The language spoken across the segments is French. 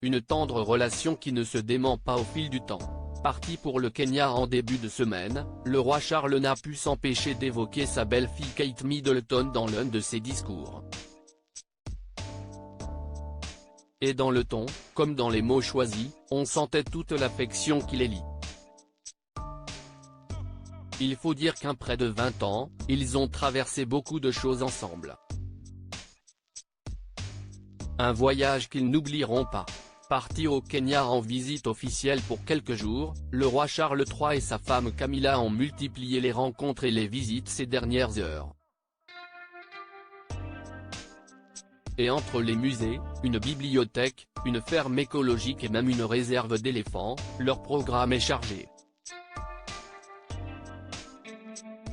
une tendre relation qui ne se dément pas au fil du temps. Parti pour le Kenya en début de semaine, le roi Charles n'a pu s'empêcher d'évoquer sa belle-fille Kate Middleton dans l'un de ses discours. Et dans le ton, comme dans les mots choisis, on sentait toute l'affection qui les lie. Il faut dire qu'en près de 20 ans, ils ont traversé beaucoup de choses ensemble. Un voyage qu'ils n'oublieront pas. Parti au Kenya en visite officielle pour quelques jours, le roi Charles III et sa femme Camilla ont multiplié les rencontres et les visites ces dernières heures. Et entre les musées, une bibliothèque, une ferme écologique et même une réserve d'éléphants, leur programme est chargé.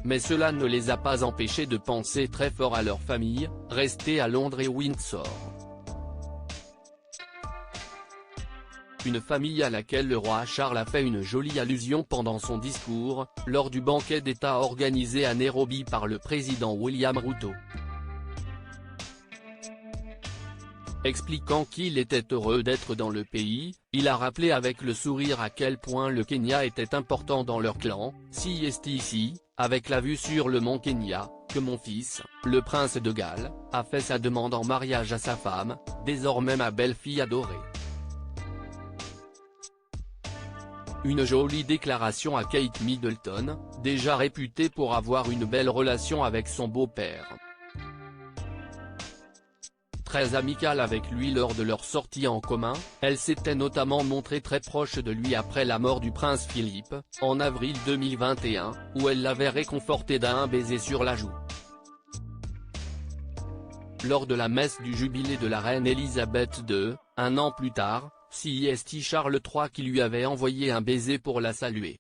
Mais cela ne les a pas empêchés de penser très fort à leur famille, restée à Londres et Windsor. Une famille à laquelle le roi Charles a fait une jolie allusion pendant son discours, lors du banquet d'État organisé à Nairobi par le président William Ruto. Expliquant qu'il était heureux d'être dans le pays, il a rappelé avec le sourire à quel point le Kenya était important dans leur clan, ici, avec la vue sur le mont Kenya, que mon fils, le prince de Galles, a fait sa demande en mariage à sa femme, désormais ma belle-fille adorée. Une jolie déclaration à Kate Middleton, déjà réputée pour avoir une belle relation avec son beau-père. Très amicale avec lui lors de leur sortie en commun, elle s'était notamment montrée très proche de lui après la mort du prince Philippe, en avril 2021, où elle l'avait réconforté d'un baiser sur la joue. Lors de la messe du jubilé de la reine Elisabeth II, un an plus tard, c'est Charles III qui lui avait envoyé un baiser pour la saluer.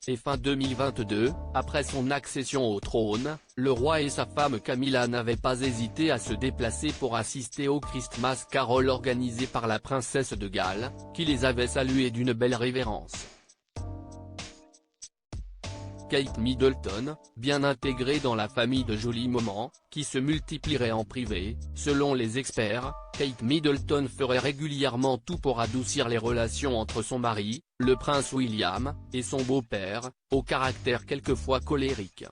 Et fin 2022, après son accession au trône, le roi et sa femme Camilla n'avaient pas hésité à se déplacer pour assister au Christmas Carol organisé par la princesse de Galles, qui les avait salués d'une belle révérence. Kate Middleton, bien intégrée dans la famille de jolis moments, qui se multiplieraient en privé, selon les experts, Kate Middleton ferait régulièrement tout pour adoucir les relations entre son mari, le prince William, et son beau-père, au caractère quelquefois colérique.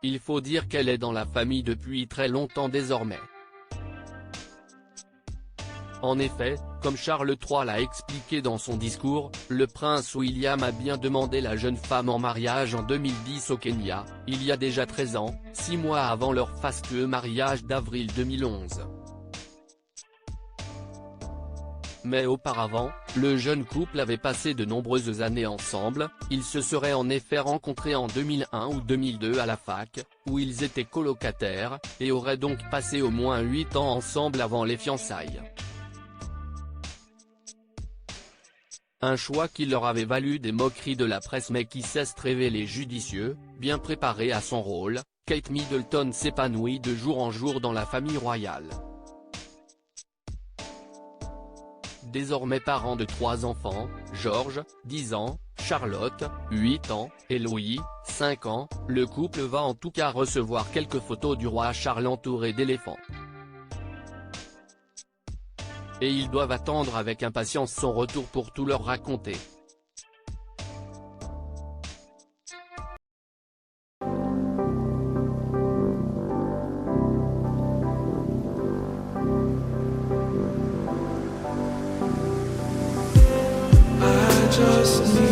Il faut dire qu'elle est dans la famille depuis très longtemps désormais. En effet, comme Charles III l'a expliqué dans son discours, le prince William a bien demandé la jeune femme en mariage en 2010 au Kenya, il y a déjà 13 ans, 6 mois avant leur fastueux mariage d'avril 2011. Mais auparavant, le jeune couple avait passé de nombreuses années ensemble, ils se seraient en effet rencontrés en 2001 ou 2002 à la fac, où ils étaient colocataires, et auraient donc passé au moins 8 ans ensemble avant les fiançailles. Un choix qui leur avait valu des moqueries de la presse mais qui s'est révélé judicieux, bien préparé à son rôle, Kate Middleton s'épanouit de jour en jour dans la famille royale. Désormais parent de 3 enfants, George, 10 ans, Charlotte, 8 ans, et Louis, 5 ans, le couple va en tout cas recevoir quelques photos du roi Charles entouré d'éléphants. Et ils doivent attendre avec impatience son retour pour tout leur raconter. I just need